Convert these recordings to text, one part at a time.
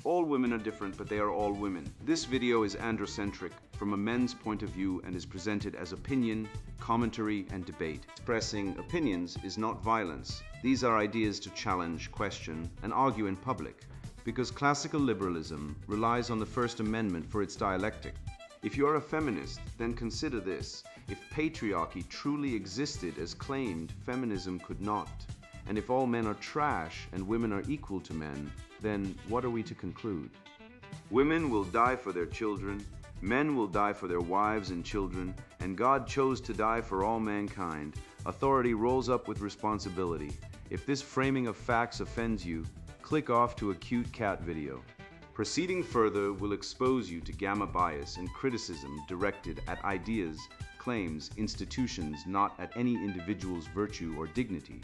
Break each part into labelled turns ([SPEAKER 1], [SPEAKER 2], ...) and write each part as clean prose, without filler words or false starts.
[SPEAKER 1] All women are different, but they are all women. This video is androcentric from a men's point of view and is presented as opinion, commentary, and debate. Expressing opinions is not violence. These are ideas to challenge, question, and argue in public, because classical liberalism relies on the First Amendment for its dialectic. If you are a feminist, then consider this. If patriarchy truly existed as claimed, feminism could not. And if all men are trash and women are equal to men, then what are we to conclude? Women will die for their children, men will die for their wives and children, and God chose to die for all mankind. Authority rolls up with responsibility. If this framing of facts offends you, click off to a cute cat video. Proceeding further will expose you to gamma bias and criticism directed at ideas, claims, institutions, not at any individual's virtue or dignity.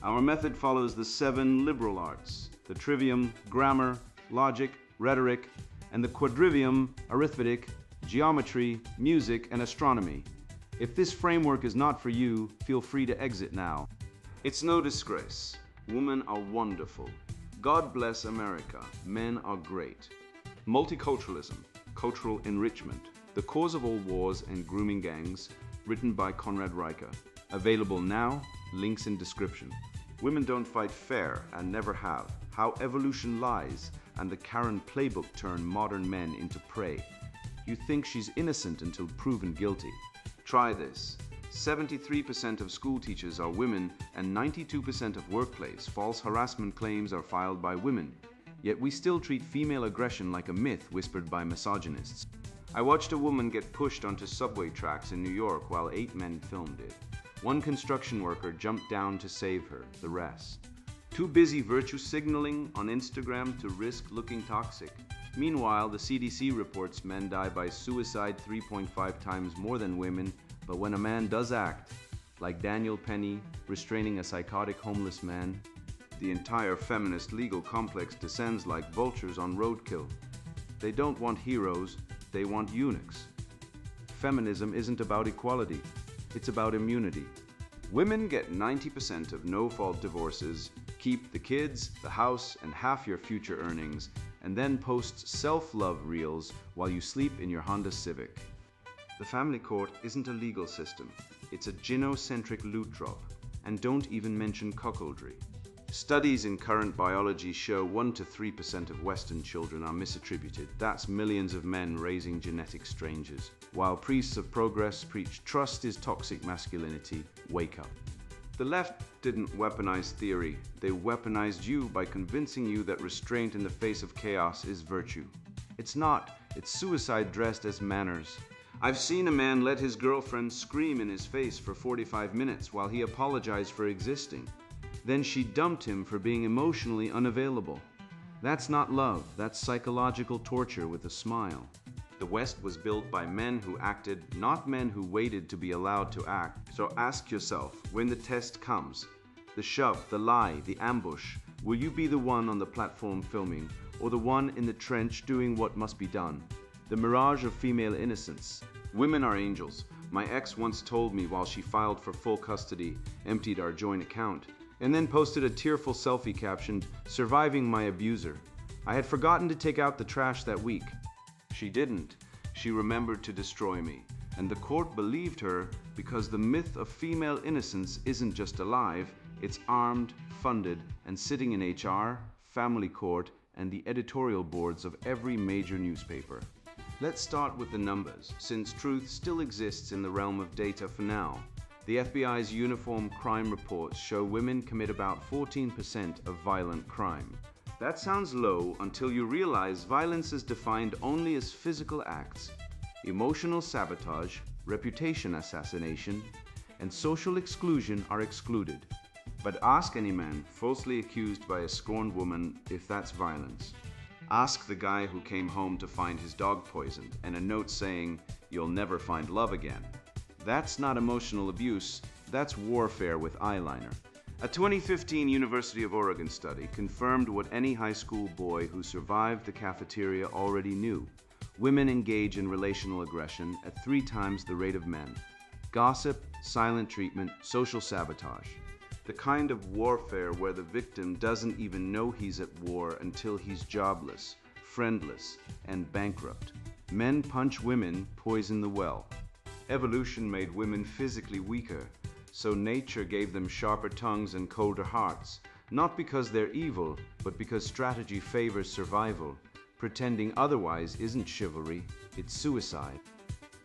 [SPEAKER 1] Our method follows the 7 liberal arts, the trivium, grammar, logic, rhetoric, and the quadrivium, arithmetic, geometry, music, and astronomy. If this framework is not for you, feel free to exit now. It's no disgrace. Women are wonderful. God bless America. Men are great. Multiculturalism, cultural enrichment, the cause of all wars and grooming gangs, written by Conrad Riker. Available now, links in description. Women don't fight fair and never have. How evolution lies and the Karen playbook turn modern men into prey. You think she's innocent until proven guilty. Try this. 73% of school teachers are women and 92% of workplace false harassment claims are filed by women. Yet we still treat female aggression like a myth whispered by misogynists. I watched a woman get pushed onto subway tracks in New York while 8 men filmed it. One construction worker jumped down to save her, the rest. Too busy virtue signaling on Instagram to risk looking toxic. Meanwhile, the CDC reports men die by suicide 3.5 times more than women, but when a man does act, like Daniel Penny restraining a psychotic homeless man, the entire feminist legal complex descends like vultures on roadkill. They don't want heroes, they want eunuchs. Feminism isn't about equality. It's about immunity. Women get 90% of no-fault divorces, keep the kids, the house, and half your future earnings, and then post self-love reels while you sleep in your Honda Civic. The family court isn't a legal system. It's a gynocentric loot drop. And don't even mention cuckoldry. Studies in current biology show 1 to 3% of Western children are misattributed. That's millions of men raising genetic strangers. While priests of progress preach trust is toxic masculinity, wake up. The left didn't weaponize theory. They weaponized you by convincing you that restraint in the face of chaos is virtue. It's not. It's suicide dressed as manners. I've seen a man let his girlfriend scream in his face for 45 minutes while he apologized for existing. Then she dumped him for being emotionally unavailable. That's not love, that's psychological torture with a smile. The West was built by men who acted, not men who waited to be allowed to act. So ask yourself, when the test comes, the shove, the lie, the ambush, will you be the one on the platform filming, or the one in the trench doing what must be done? The mirage of female innocence. Women are angels. My ex once told me while she filed for full custody, emptied our joint account, and then posted a tearful selfie captioned, "Surviving my abuser." I had forgotten to take out the trash that week. She didn't. She remembered to destroy me. And the court believed her because the myth of female innocence isn't just alive, it's armed, funded, and sitting in HR, family court, and the editorial boards of every major newspaper. Let's start with the numbers, since truth still exists in the realm of data for now. The FBI's uniform crime reports show women commit about 14% of violent crime. That sounds low until you realize violence is defined only as physical acts. Emotional sabotage, reputation assassination, and social exclusion are excluded. But ask any man falsely accused by a scorned woman if that's violence. Ask the guy who came home to find his dog poisoned and a note saying, "You'll never find love again." That's not emotional abuse, that's warfare with eyeliner. A 2015 University of Oregon study confirmed what any high school boy who survived the cafeteria already knew. Women engage in relational aggression at 3 times the rate of men. Gossip, silent treatment, social sabotage. The kind of warfare where the victim doesn't even know he's at war until he's jobless, friendless, and bankrupt. Men punch women, poison the well. Evolution made women physically weaker, so nature gave them sharper tongues and colder hearts, not because they're evil, but because strategy favors survival. Pretending otherwise isn't chivalry, it's suicide.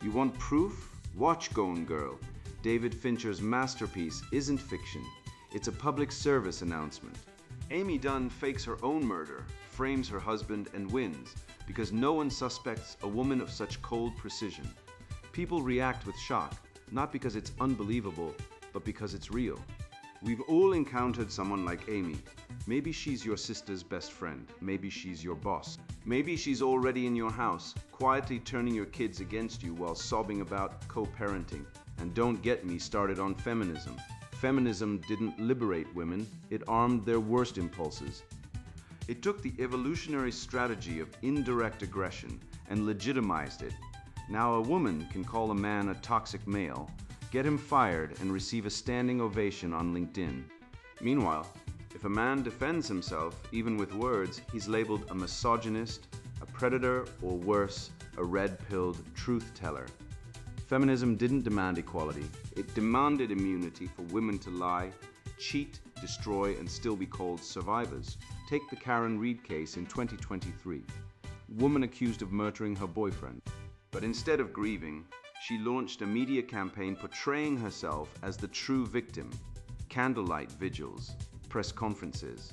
[SPEAKER 1] You want proof? Watch Gone Girl. David Fincher's masterpiece isn't fiction. It's a public service announcement. Amy Dunn fakes her own murder, frames her husband, and wins, because no one suspects a woman of such cold precision. People react with shock, not because it's unbelievable, but because it's real. We've all encountered someone like Amy. Maybe she's your sister's best friend. Maybe she's your boss. Maybe she's already in your house, quietly turning your kids against you while sobbing about co-parenting. And don't get me started on feminism. Feminism didn't liberate women, it armed their worst impulses. It took the evolutionary strategy of indirect aggression and legitimized it. Now a woman can call a man a toxic male, get him fired, and receive a standing ovation on LinkedIn. Meanwhile, if a man defends himself, even with words, he's labeled a misogynist, a predator, or worse, a red-pilled truth teller. Feminism didn't demand equality. It demanded immunity for women to lie, cheat, destroy, and still be called survivors. Take the Karen Reed case in 2023. Woman accused of murdering her boyfriend. But instead of grieving, she launched a media campaign portraying herself as the true victim. Candlelight vigils, press conferences,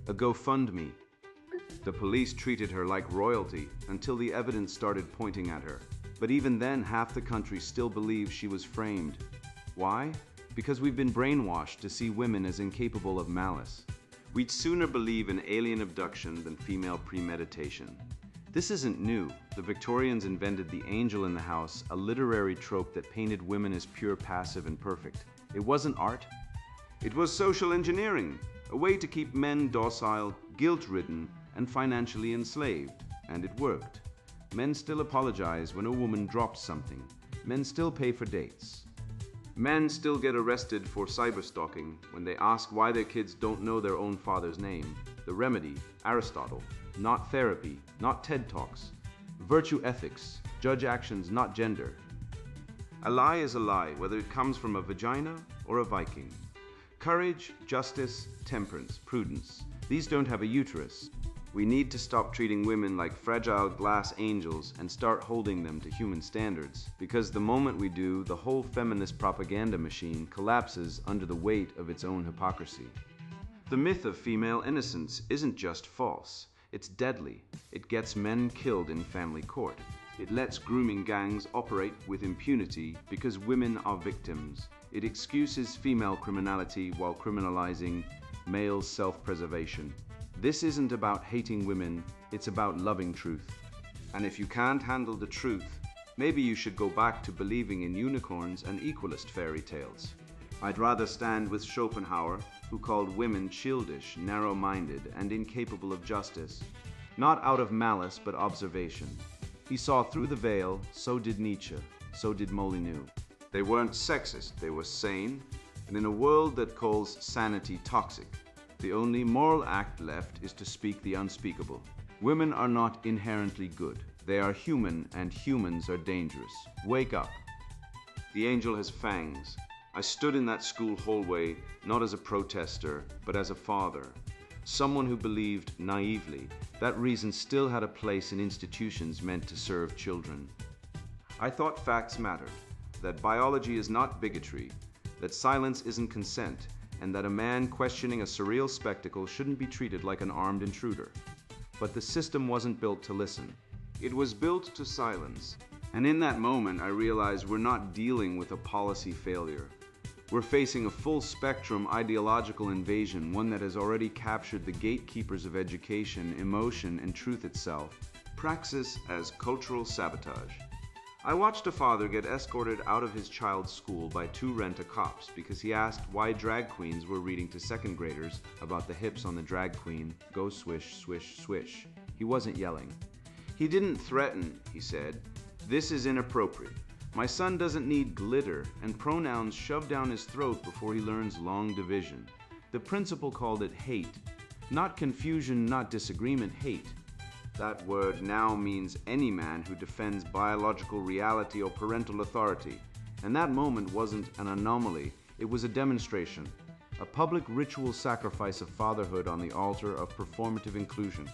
[SPEAKER 1] a GoFundMe. The police treated her like royalty until the evidence started pointing at her. But even then, half the country still believes she was framed. Why? Because we've been brainwashed to see women as incapable of malice. We'd sooner believe in alien abduction than female premeditation. This isn't new. The Victorians invented the angel in the house, a literary trope that painted women as pure, passive, and perfect. It wasn't art. It was social engineering, a way to keep men docile, guilt-ridden, and financially enslaved. And it worked. Men still apologize when a woman drops something. Men still pay for dates. Men still get arrested for cyberstalking when they ask why their kids don't know their own father's name. The remedy, Aristotle. Not therapy, not TED Talks. Virtue ethics, judge actions, not gender. A lie is a lie, whether it comes from a vagina or a Viking. Courage, justice, temperance, prudence. These don't have a uterus. We need to stop treating women like fragile glass angels and start holding them to human standards, because the moment we do, the whole feminist propaganda machine collapses under the weight of its own hypocrisy. The myth of female innocence isn't just false. It's deadly. It gets men killed in family court. It lets grooming gangs operate with impunity because women are victims. It excuses female criminality while criminalizing male self-preservation. This isn't about hating women, it's about loving truth. And if you can't handle the truth, maybe you should go back to believing in unicorns and equalist fairy tales. I'd rather stand with Schopenhauer, who called women childish, narrow-minded, and incapable of justice, not out of malice but observation. He saw through the veil, so did Nietzsche, so did Molyneux. They weren't sexist, they were sane, and in a world that calls sanity toxic, the only moral act left is to speak the unspeakable. Women are not inherently good. They are human, and humans are dangerous. Wake up. The angel has fangs. I stood in that school hallway not as a protester, but as a father. Someone who believed naively that reason still had a place in institutions meant to serve children. I thought facts mattered, that biology is not bigotry, that silence isn't consent, and that a man questioning a surreal spectacle shouldn't be treated like an armed intruder. But the system wasn't built to listen. It was built to silence. And in that moment, I realized we're not dealing with a policy failure. We're facing a full-spectrum ideological invasion, one that has already captured the gatekeepers of education, emotion, and truth itself. Praxis as cultural sabotage. I watched a father get escorted out of his child's school by two rent-a-cops because he asked why drag queens were reading to second graders about the hips on the drag queen, go swish, swish, swish. He wasn't yelling. He didn't threaten, he said. This is inappropriate. My son doesn't need glitter and pronouns shoved down his throat before he learns long division. The principal called it hate. Not confusion, not disagreement, hate. That word now means any man who defends biological reality or parental authority. And that moment wasn't an anomaly, it was a demonstration. A public ritual sacrifice of fatherhood on the altar of performative inclusion.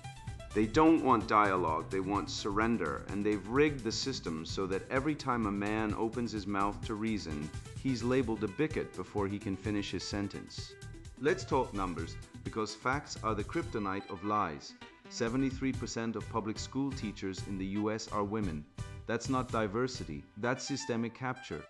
[SPEAKER 1] They don't want dialogue, they want surrender, and they've rigged the system so that every time a man opens his mouth to reason, he's labeled a bigot before he can finish his sentence. Let's talk numbers, because facts are the kryptonite of lies. 73% of public school teachers in the US are women. That's not diversity, that's systemic capture.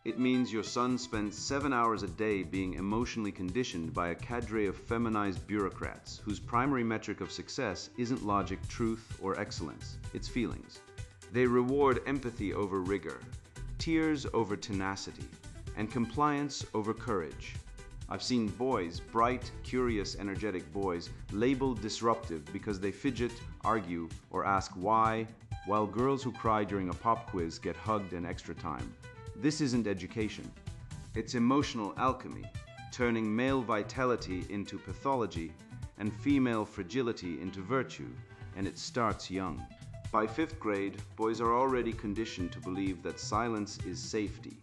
[SPEAKER 1] It means your son spends 7 hours a day being emotionally conditioned by a cadre of feminized bureaucrats whose primary metric of success isn't logic, truth, or excellence, it's feelings. They reward empathy over rigor, tears over tenacity, and compliance over courage. I've seen boys, bright, curious, energetic boys, labeled disruptive because they fidget, argue, or ask why, while girls who cry during a pop quiz get hugged and extra time. This isn't education. It's emotional alchemy, turning male vitality into pathology and female fragility into virtue, and it starts young. By 5th grade, boys are already conditioned to believe that silence is safety,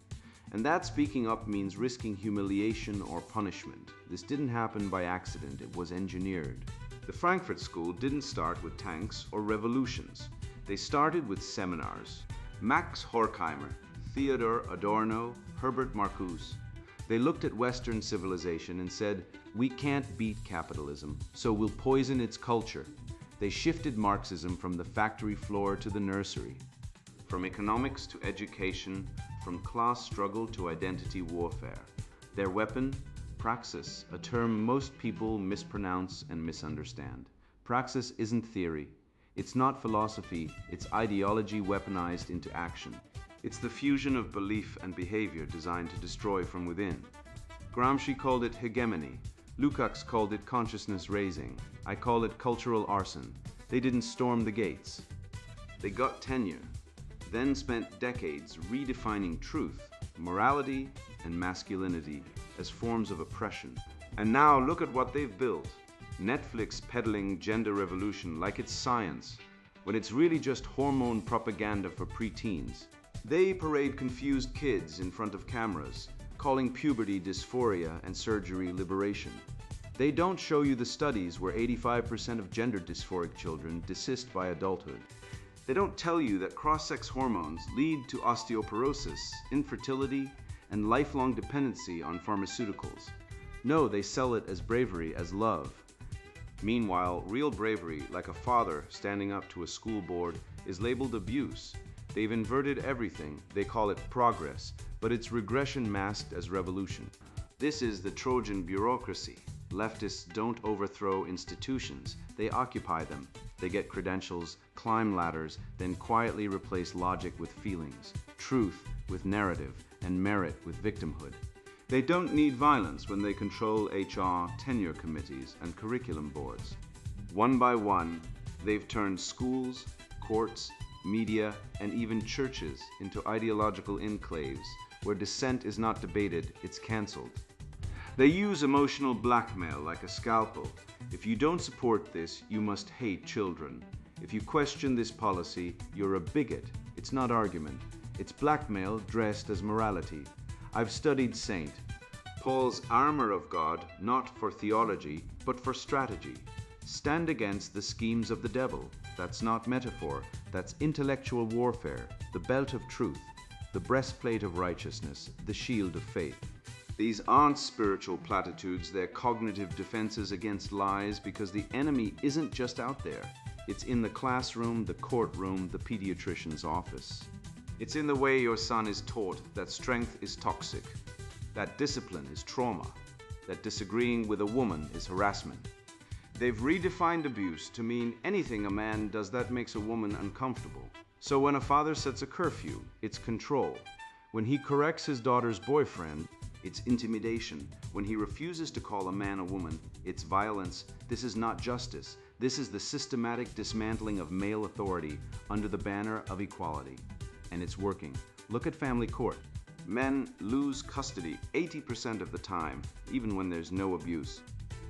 [SPEAKER 1] and that speaking up means risking humiliation or punishment. This didn't happen by accident, it was engineered. The Frankfurt School didn't start with tanks or revolutions. They started with seminars. Max Horkheimer, Theodor Adorno, Herbert Marcuse. They looked at Western civilization and said, we can't beat capitalism, so we'll poison its culture. They shifted Marxism from the factory floor to the nursery. From economics to education, from class struggle to identity warfare. Their weapon? Praxis, a term most people mispronounce and misunderstand. Praxis isn't theory. It's not philosophy, it's ideology weaponized into action. It's the fusion of belief and behavior designed to destroy from within. Gramsci called it hegemony. Lukács called it consciousness raising. I call it cultural arson. They didn't storm the gates. They got tenure, then spent decades redefining truth, morality, and masculinity as forms of oppression. And now look at what they've built. Netflix peddling gender revolution like it's science, when it's really just hormone propaganda for preteens. They parade confused kids in front of cameras, calling puberty dysphoria and surgery liberation. They don't show you the studies where 85% of gender dysphoric children desist by adulthood. They don't tell you that cross-sex hormones lead to osteoporosis, infertility, and lifelong dependency on pharmaceuticals. No, they sell it as bravery, as love. Meanwhile, real bravery, like a father standing up to a school board, is labeled abuse. They've inverted everything. They call it progress, but it's regression masked as revolution. This is the Trojan bureaucracy. Leftists don't overthrow institutions. They occupy them. They get credentials, climb ladders, then quietly replace logic with feelings, truth with narrative, and merit with victimhood. They don't need violence when they control HR, tenure committees, and curriculum boards. One by one, they've turned schools, courts, media, and even churches into ideological enclaves where dissent is not debated, it's cancelled. They use emotional blackmail like a scalpel. If you don't support this, you must hate children. If you question this policy, you're a bigot. It's not argument. It's blackmail dressed as morality. I've studied Saint Paul's armor of God, not for theology, but for strategy. Stand against the schemes of the devil. That's not metaphor, that's intellectual warfare, the belt of truth, the breastplate of righteousness, the shield of faith. These aren't spiritual platitudes, they're cognitive defenses against lies, because the enemy isn't just out there. It's in the classroom, the courtroom, the pediatrician's office. It's in the way your son is taught that strength is toxic, that discipline is trauma, that disagreeing with a woman is harassment. They've redefined abuse to mean anything a man does that makes a woman uncomfortable. So when a father sets a curfew, it's control. When he corrects his daughter's boyfriend, it's intimidation. When he refuses to call a man a woman, it's violence. This is not justice. This is the systematic dismantling of male authority under the banner of equality. And it's working. Look at family court. Men lose custody 80% of the time, even when there's no abuse.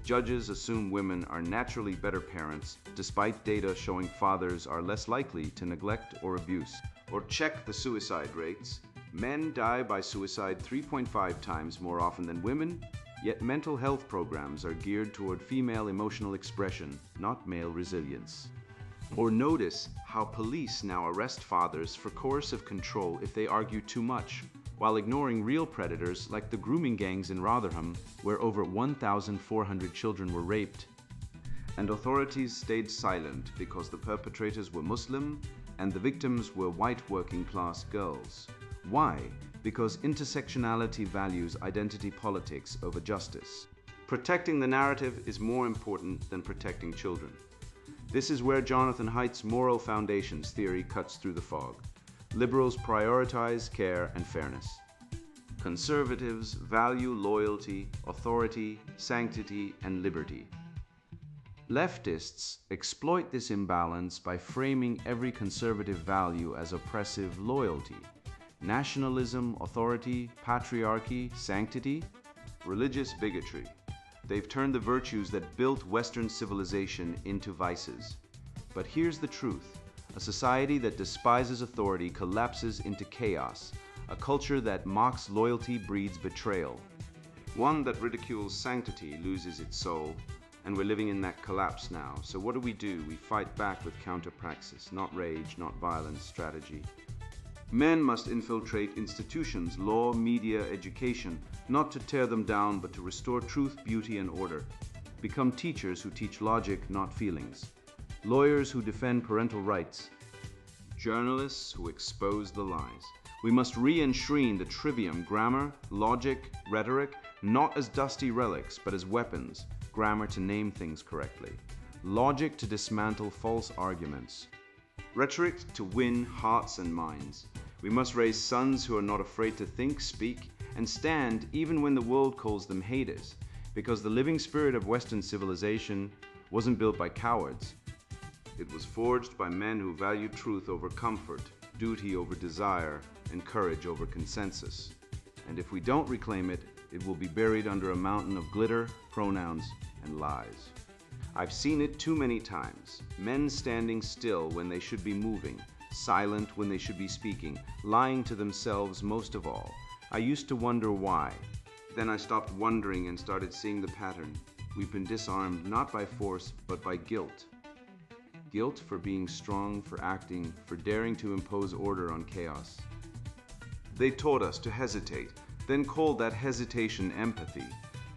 [SPEAKER 1] Judges assume women are naturally better parents, despite data showing fathers are less likely to neglect or abuse. Or check the suicide rates. Men die by suicide 3.5 times more often than women, yet mental health programs are geared toward female emotional expression, not male resilience. Or notice how police now arrest fathers for coercive control if they argue too much, while ignoring real predators like the grooming gangs in Rotherham, where over 1,400 children were raped. And authorities stayed silent because the perpetrators were Muslim and the victims were white working-class girls. Why? Because intersectionality values identity politics over justice. Protecting the narrative is more important than protecting children. This is where Jonathan Haidt's moral foundations theory cuts through the fog. Liberals prioritize care and fairness. Conservatives value loyalty, authority, sanctity, and liberty. Leftists exploit this imbalance by framing every conservative value as oppressive loyalty. Nationalism, authority, patriarchy, sanctity, religious bigotry. They've turned the virtues that built Western civilization into vices. But here's the truth. A society that despises authority collapses into chaos. A culture that mocks loyalty breeds betrayal. One that ridicules sanctity loses its soul. And we're living in that collapse now. So what do? We fight back with counter-praxis, not rage, not violence, strategy. Men must infiltrate institutions, law, media, education, not to tear them down, but to restore truth, beauty, and order. Become teachers who teach logic, not feelings. Lawyers who defend parental rights. Journalists who expose the lies. We must re-enshrine the trivium, grammar, logic, rhetoric, not as dusty relics, but as weapons. Grammar to name things correctly. Logic to dismantle false arguments. Rhetoric to win hearts and minds. We must raise sons who are not afraid to think, speak, and stand even when the world calls them haters, because the living spirit of Western civilization wasn't built by cowards. It was forged by men who valued truth over comfort, duty over desire, and courage over consensus. And if we don't reclaim it, it will be buried under a mountain of glitter, pronouns, and lies. I've seen it too many times. Men standing still when they should be moving, silent when they should be speaking, lying to themselves most of all. I used to wonder why. Then I stopped wondering and started seeing the pattern. We've been disarmed not by force, but by guilt. Guilt for being strong, for acting, for daring to impose order on chaos. They taught us to hesitate, then called that hesitation empathy.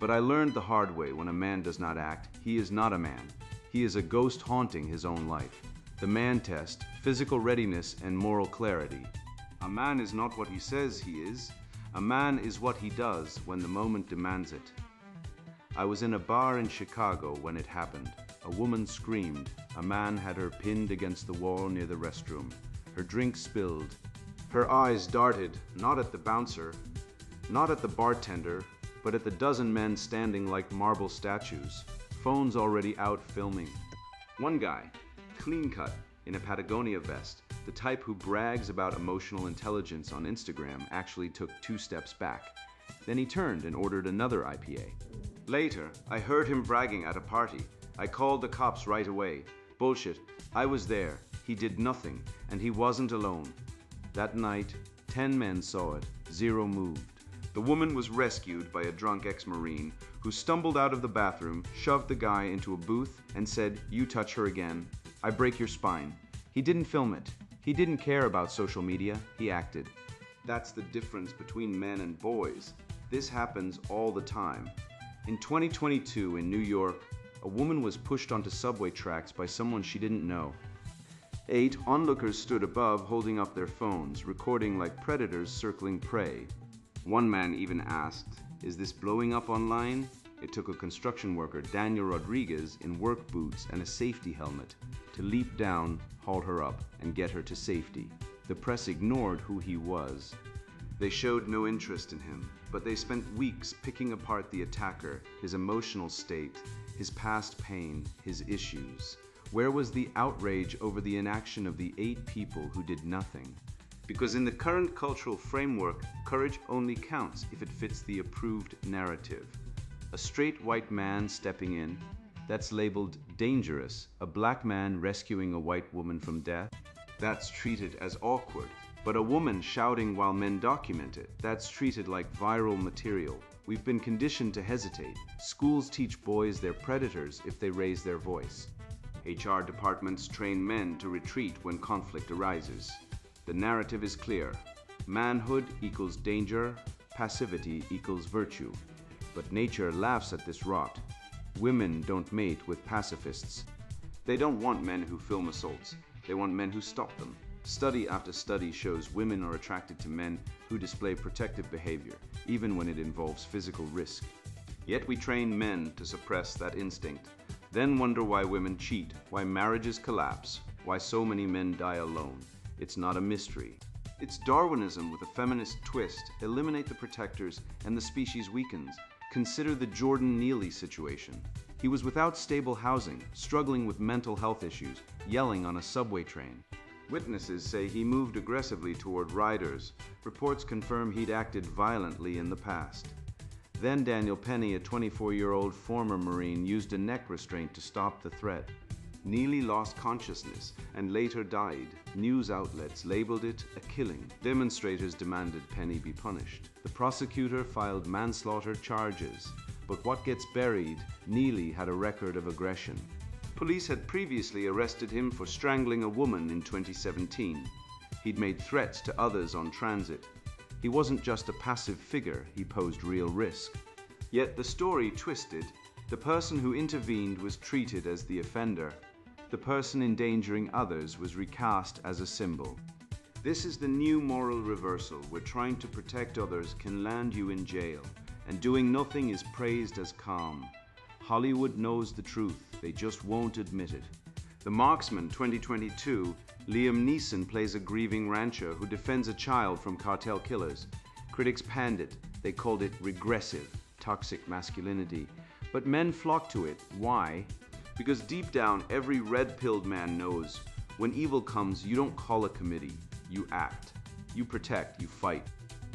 [SPEAKER 1] But I learned the hard way: when a man does not act, he is not a man. He is a ghost haunting his own life. The man test: physical readiness and moral clarity. A man is not what he says he is. A man is what he does when the moment demands it. I was in a bar in Chicago when it happened. A woman screamed. A man had her pinned against the wall near the restroom. Her drink spilled. Her eyes darted, not at the bouncer, not at the bartender, but at the dozen men standing like marble statues, phones already out filming. One guy, clean cut, in a Patagonia vest, the type who brags about emotional intelligence on Instagram, actually took 2 steps back. Then he turned and ordered another IPA. Later, I heard him bragging at a party. I called the cops right away. Bullshit. I was there. He did nothing, and he wasn't alone. That night, 10 men saw it. 0 moved. The woman was rescued by a drunk ex-Marine who stumbled out of the bathroom, shoved the guy into a booth, and said, "You touch her again, I break your spine." He didn't film it. He didn't care about social media. He acted. That's the difference between men and boys. This happens all the time. In 2022 in New York, a woman was pushed onto subway tracks by someone she didn't know. 8 onlookers stood above, holding up their phones, recording like predators circling prey. One man even asked, "Is this blowing up online?" It took a construction worker, Daniel Rodriguez, in work boots and a safety helmet to leap down, haul her up, and get her to safety. The press ignored who he was. They showed no interest in him, but they spent weeks picking apart the attacker, his emotional state, his past pain, his issues. Where was the outrage over the inaction of the 8 people who did nothing? Because in the current cultural framework, courage only counts if it fits the approved narrative. A straight white man stepping in, that's labeled dangerous. A black man rescuing a white woman from death, that's treated as awkward. But a woman shouting while men document it, that's treated like viral material. We've been conditioned to hesitate. Schools teach boys they're predators if they raise their voice. HR departments train men to retreat when conflict arises. The narrative is clear. Manhood equals danger, passivity equals virtue. But nature laughs at this rot. Women don't mate with pacifists. They don't want men who film assaults. They want men who stop them. Study after study shows women are attracted to men who display protective behavior, even when it involves physical risk. Yet we train men to suppress that instinct, then wonder why women cheat, why marriages collapse, why so many men die alone. It's not a mystery. It's Darwinism with a feminist twist. Eliminate the protectors and the species weakens. Consider the Jordan Neely situation. He was without stable housing, struggling with mental health issues, yelling on a subway train. Witnesses say he moved aggressively toward riders. Reports confirm he'd acted violently in the past. Then Daniel Penny, a 24-year-old former Marine, used a neck restraint to stop the threat. Neely lost consciousness and later died. News outlets labeled it a killing. Demonstrators demanded Penny be punished. The prosecutor filed manslaughter charges. But what gets buried? Neely had a record of aggression. Police had previously arrested him for strangling a woman in 2017. He'd made threats to others on transit. He wasn't just a passive figure, he posed real risk. Yet the story twisted. The person who intervened was treated as the offender. The person endangering others was recast as a symbol. This is the new moral reversal, where trying to protect others can land you in jail, and doing nothing is praised as calm. Hollywood knows the truth, they just won't admit it. The Marksman 2022, Liam Neeson plays a grieving rancher who defends a child from cartel killers. Critics panned it, they called it regressive, toxic masculinity. But men flock to it. Why? Because deep down, every red-pilled man knows, when evil comes, you don't call a committee, you act. You protect, you fight.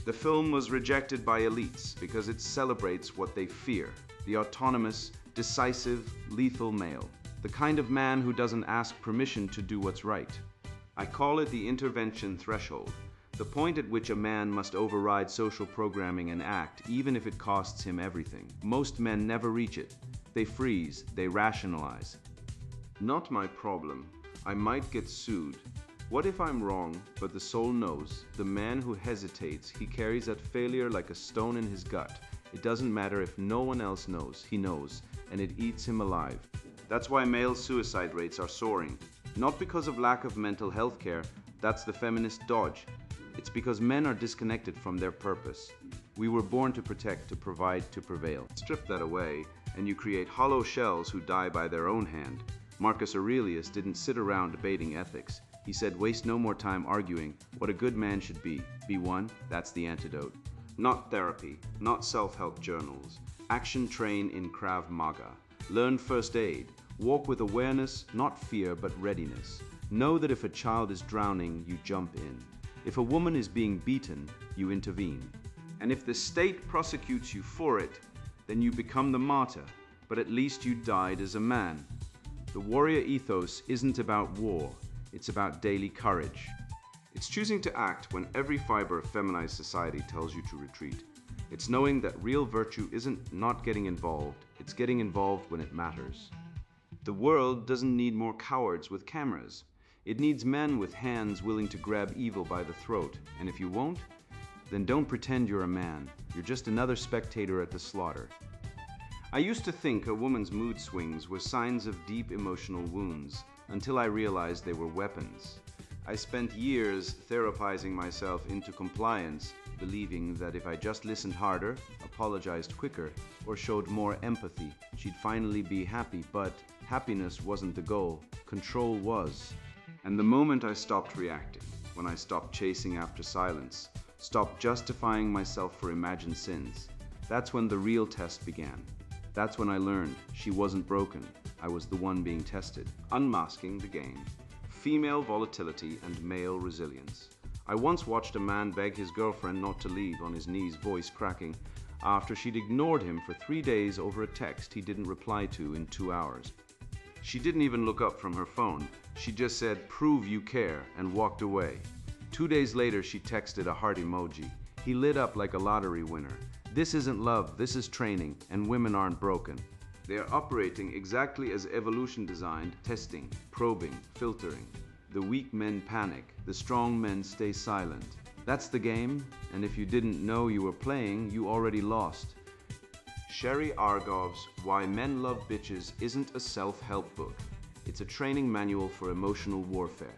[SPEAKER 1] The film was rejected by elites because it celebrates what they fear. The autonomous, decisive, lethal male. The kind of man who doesn't ask permission to do what's right. I call it the intervention threshold, the point at which a man must override social programming and act, even if it costs him everything. Most men never reach it. They freeze, they rationalize. Not my problem. I might get sued. What if I'm wrong, but the soul knows? The man who hesitates, he carries that failure like a stone in his gut. It doesn't matter if no one else knows, he knows, and it eats him alive. That's why male suicide rates are soaring. Not because of lack of mental health care, that's the feminist dodge. It's because men are disconnected from their purpose. We were born to protect, to provide, to prevail. Strip that away, and you create hollow shells who die by their own hand. Marcus Aurelius didn't sit around debating ethics. He said, waste no more time arguing what a good man should be. Be one, that's the antidote. Not therapy, not self-help journals. Action train in Krav Maga. Learn first aid. Walk with awareness, not fear, but readiness. Know that if a child is drowning, you jump in. If a woman is being beaten, you intervene. And if the state prosecutes you for it, then you become the martyr, but at least you died as a man. The warrior ethos isn't about war, it's about daily courage. It's choosing to act when every fiber of feminized society tells you to retreat. It's knowing that real virtue isn't not getting involved, it's getting involved when it matters. The world doesn't need more cowards with cameras. It needs men with hands willing to grab evil by the throat. And if you won't, then don't pretend you're a man. You're just another spectator at the slaughter. I used to think a woman's mood swings were signs of deep emotional wounds, until I realized they were weapons. I spent years therapizing myself into compliance, believing that if I just listened harder, apologized quicker, or showed more empathy, she'd finally be happy. But happiness wasn't the goal, control was. And the moment I stopped reacting, when I stopped chasing after silence, stopped justifying myself for imagined sins, that's when the real test began. That's when I learned she wasn't broken, I was the one being tested. Unmasking the game. Female volatility and male resilience. I once watched a man beg his girlfriend not to leave on his knees, voice cracking. after she'd ignored him for 3 days over a text he didn't reply to in 2 hours. She didn't even look up from her phone. She just said, "Prove you care," and walked away. 2 days later, she texted a heart emoji. He lit up like a lottery winner. This isn't love, this is training, and women aren't broken. They are operating exactly as evolution designed, testing, probing, filtering. The weak men panic, the strong men stay silent. That's the game, and if you didn't know you were playing, you already lost. Sherry Argov's Why Men Love Bitches isn't a self-help book. It's a training manual for emotional warfare.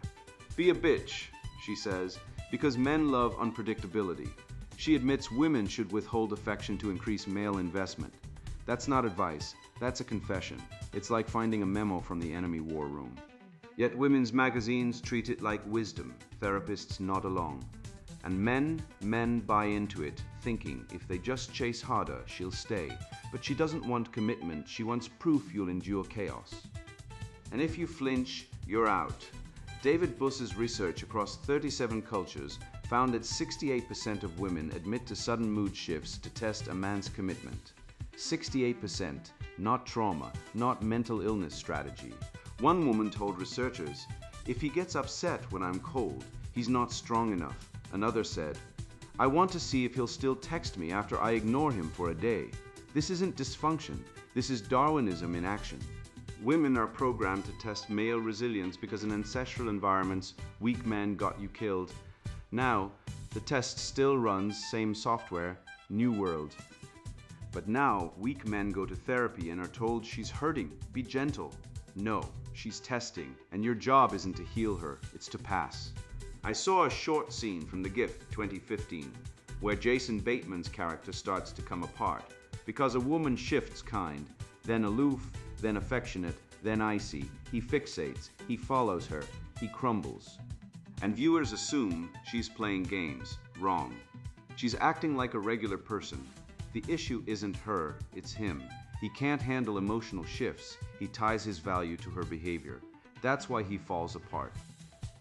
[SPEAKER 1] Be a bitch, she says, because men love unpredictability. She admits women should withhold affection to increase male investment. That's not advice, that's a confession. It's like finding a memo from the enemy war room. Yet women's magazines treat it like wisdom, therapists nod along. And men buy into it, thinking if they just chase harder, she'll stay. But she doesn't want commitment, she wants proof you'll endure chaos. And if you flinch, you're out. David Buss's research across 37 cultures found that 68% of women admit to sudden mood shifts to test a man's commitment. 68%, not trauma, not mental illness strategy. One woman told researchers, "If he gets upset when I'm cold, he's not strong enough." Another said, "I want to see if he'll still text me after I ignore him for a day." This isn't dysfunction, this is Darwinism in action. Women are programmed to test male resilience because in ancestral environments, weak men got you killed. Now, the test still runs, same software, new world. But now, weak men go to therapy and are told she's hurting, be gentle. No, she's testing, and your job isn't to heal her, it's to pass. I saw a short scene from The Gift 2015, where Jason Bateman's character starts to come apart, because a woman shifts kind, then aloof, then affectionate, then icy. He fixates, he follows her, he crumbles. And viewers assume she's playing games. Wrong. She's acting like a regular person. The issue isn't her, it's him. He can't handle emotional shifts. He ties his value to her behavior. That's why he falls apart.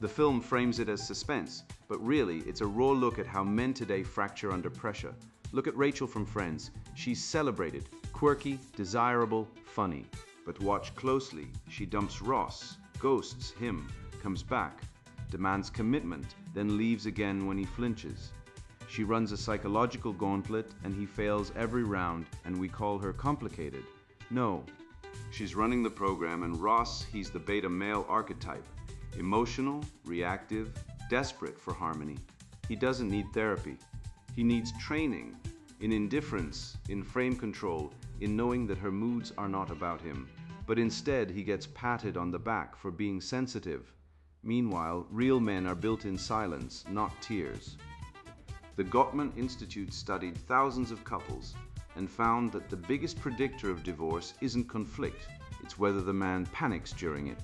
[SPEAKER 1] The film frames it as suspense, but really it's a raw look at how men today fracture under pressure. Look at Rachel from Friends. She's celebrated, quirky, desirable, funny. But watch closely. She dumps Ross, ghosts him, comes back, demands commitment, then leaves again when he flinches. She runs a psychological gauntlet and he fails every round, and we call her complicated. No. She's running the program, and Ross, he's the beta male archetype. Emotional, reactive, desperate for harmony. He doesn't need therapy. He needs training in indifference, in frame control, in knowing that her moods are not about him. But instead, he gets patted on the back for being sensitive. Meanwhile, real men are built in silence, not tears. The Gottman Institute studied thousands of couples and found that the biggest predictor of divorce isn't conflict, it's whether the man panics during it.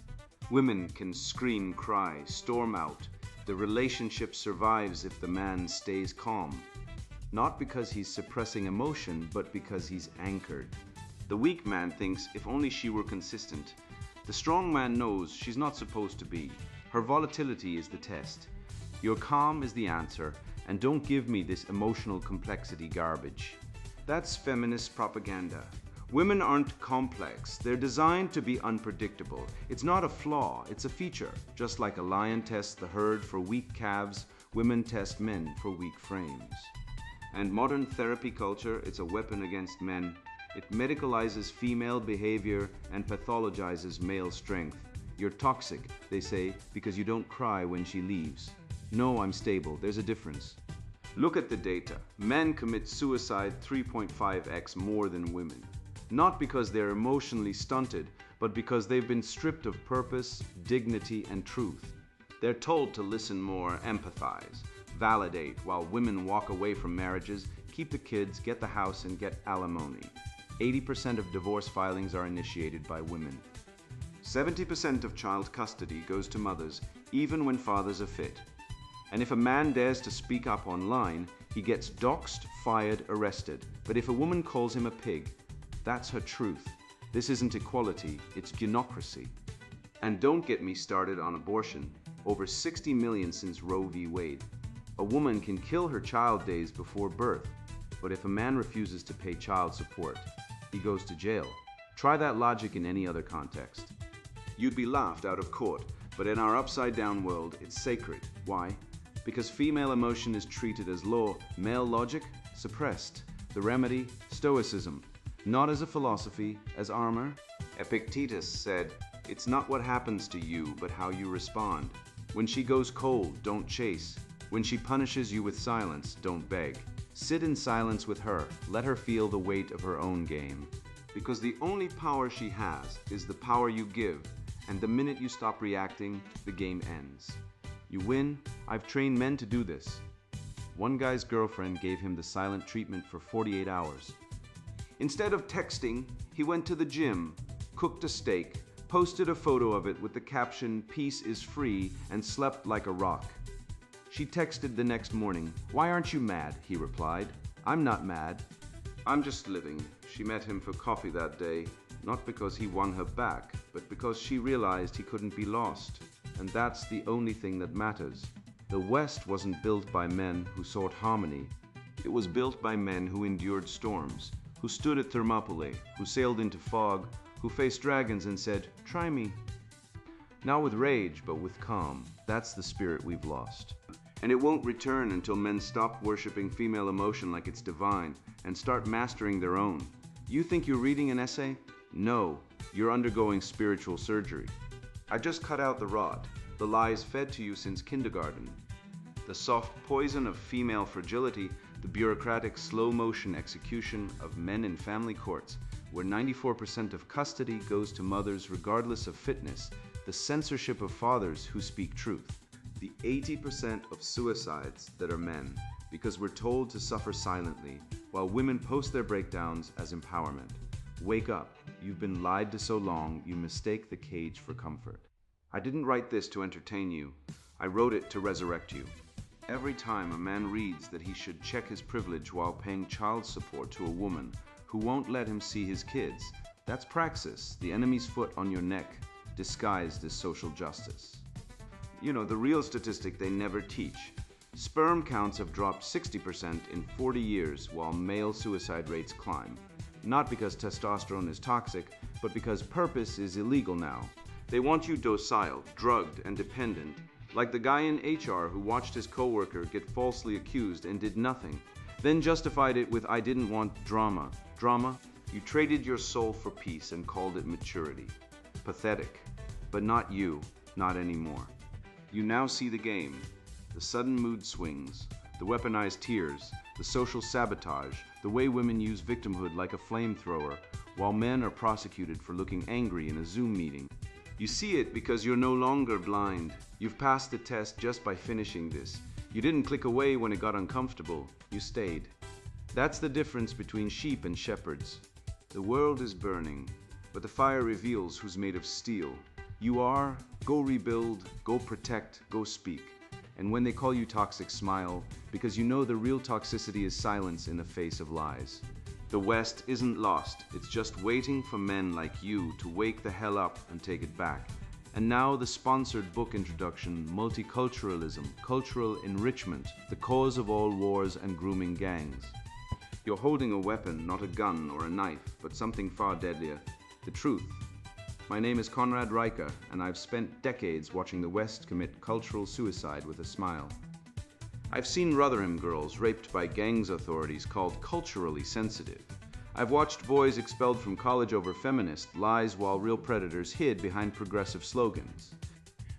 [SPEAKER 1] Women can scream, cry, storm out. The relationship survives if the man stays calm. Not because he's suppressing emotion, but because he's anchored. The weak man thinks if only she were consistent. The strong man knows she's not supposed to be. Her volatility is the test. Your calm is the answer, and don't give me this emotional complexity garbage. That's feminist propaganda. Women aren't complex. They're designed to be unpredictable. It's not a flaw, it's a feature. Just like a lion tests the herd for weak calves, women test men for weak frames. And modern therapy culture, it's a weapon against men. It medicalizes female behavior and pathologizes male strength. You're toxic, they say, because you don't cry when she leaves. No, I'm stable. There's a difference. Look at the data. Men commit suicide 3.5x more than women. Not because they're emotionally stunted, but because they've been stripped of purpose, dignity, and truth. They're told to listen more, empathize, validate, while women walk away from marriages, keep the kids, get the house, and get alimony. 80% of divorce filings are initiated by women. 70% of child custody goes to mothers, even when fathers are fit. And if a man dares to speak up online, he gets doxxed, fired, arrested. But if a woman calls him a pig, that's her truth. This isn't equality, it's gnocracy. And don't get me started on abortion. Over 60 million since Roe v. Wade. A woman can kill her child days before birth, But if a man refuses to pay child support, he goes to jail. Try that logic in any other context. You'd be laughed out of court, but in our upside-down world, it's sacred. Why? Because female emotion is treated as law, male logic, suppressed. The remedy, stoicism. Not as a philosophy, as armor. Epictetus said, "It's not what happens to you, but how you respond. When she goes cold, don't chase. When she punishes you with silence, don't beg. Sit in silence with her. Let her feel the weight of her own game. Because the only power she has is the power you give, and the minute you stop reacting, the game ends. You win. I've trained men to do this." One guy's girlfriend gave him the silent treatment for 48 hours. Instead of texting, he went to the gym, cooked a steak, posted a photo of it with the caption, "Peace is free," and slept like a rock. She texted the next morning, "Why aren't you mad?" He replied, "I'm not mad. I'm just living." She met him for coffee that day, not because he won her back, but because she realized he couldn't be lost. And that's the only thing that matters. The West wasn't built by men who sought harmony. It was built by men who endured storms, who stood at Thermopylae, who sailed into fog, who faced dragons and said, "Try me." Not with rage, but with calm. That's the spirit we've lost. And it won't return until men stop worshiping female emotion like it's divine and start mastering their own. You think you're reading an essay? No, you're undergoing spiritual surgery. I just cut out the rot, the lies fed to you since kindergarten. The soft poison of female fragility, the bureaucratic slow-motion execution of men in family courts, where 94% of custody goes to mothers regardless of fitness, the censorship of fathers who speak truth. The 80% of suicides that are men, because we're told to suffer silently, while women post their breakdowns as empowerment. Wake up. You've been lied to so long, you mistake the cage for comfort. I didn't write this to entertain you. I wrote it to resurrect you. Every time a man reads that he should check his privilege while paying child support to a woman who won't let him see his kids, that's praxis, the enemy's foot on your neck, disguised as social justice. You know, the real statistic they never teach. Sperm counts have dropped 60% in 40 years while male suicide rates climb. Not because testosterone is toxic, but because purpose is illegal now. They want you docile, drugged, and dependent, like the guy in HR who watched his coworker get falsely accused and did nothing, then justified it with, "I didn't want drama." Drama? You traded your soul for peace and called it maturity. Pathetic. But not you, not anymore. You now see the game, the sudden mood swings, the weaponized tears, the social sabotage, the way women use victimhood like a flamethrower, while men are prosecuted for looking angry in a Zoom meeting. You see it because you're no longer blind. You've passed the test just by finishing this. You didn't click away when it got uncomfortable. You stayed. That's the difference between sheep and shepherds. The world is burning, but the fire reveals who's made of steel. You are, go rebuild, go protect, go speak. And when they call you toxic, smile, because you know the real toxicity is silence in the face of lies. The West isn't lost, it's just waiting for men like you to wake the hell up and take it back. And now the sponsored book introduction, Multiculturalism, Cultural Enrichment, the Cause of All Wars and Grooming Gangs. You're holding a weapon, not a gun or a knife, but something far deadlier, the truth. My name is Conrad Riker, and I've spent decades watching the West commit cultural suicide with a smile. I've seen Rotherham girls raped by gangs authorities called culturally sensitive. I've watched boys expelled from college over feminist lies while real predators hid behind progressive slogans.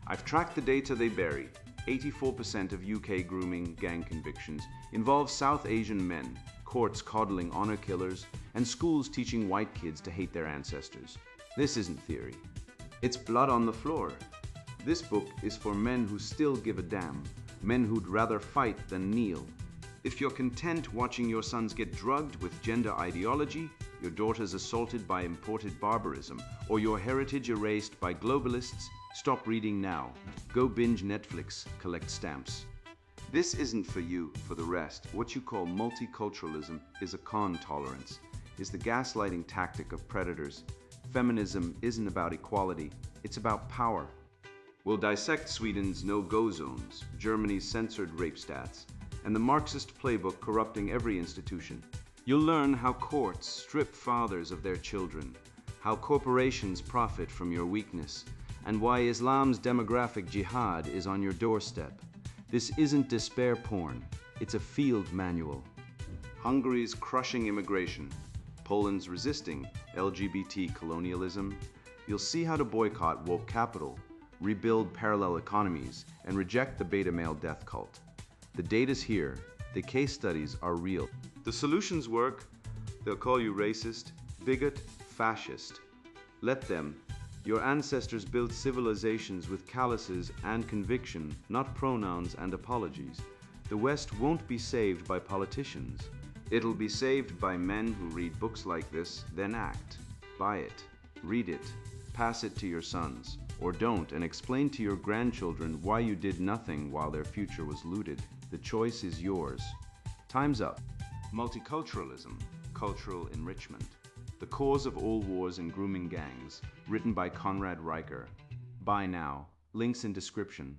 [SPEAKER 1] I've tracked the data they bury. 84% of UK grooming gang convictions involve South Asian men, courts coddling honor killers, and schools teaching white kids to hate their ancestors. This isn't theory. It's blood on the floor. This book is for men who still give a damn, men who'd rather fight than kneel. If you're content watching your sons get drugged with gender ideology, your daughters assaulted by imported barbarism, or your heritage erased by globalists, stop reading now. Go binge Netflix, collect stamps. This isn't for you, for the rest. What you call multiculturalism is a con tolerance, is the gaslighting tactic of predators. Feminism isn't about equality, it's about power. We'll dissect Sweden's no-go zones, Germany's censored rape stats, and the Marxist playbook corrupting every institution. You'll learn how courts strip fathers of their children, how corporations profit from your weakness, and why Islam's demographic jihad is on your doorstep. This isn't despair porn, it's a field manual. Hungary's crushing immigration, Poland's resisting LGBT colonialism. You'll see how to boycott woke capital, rebuild parallel economies, and reject the beta male death cult. The data's here, the case studies are real. The solutions work. They'll call you racist, bigot, fascist. Let them. Your ancestors built civilizations with calluses and conviction, not pronouns and apologies. The West won't be saved by politicians. It'll be saved by men who read books like this, then act. Buy it, read it, pass it to your sons, or don't, and explain to your grandchildren why you did nothing while their future was looted. The choice is yours. Time's up. Multiculturalism, cultural enrichment. The Cause of All Wars and Grooming Gangs, written by Conrad Riker. Buy now. Links in description.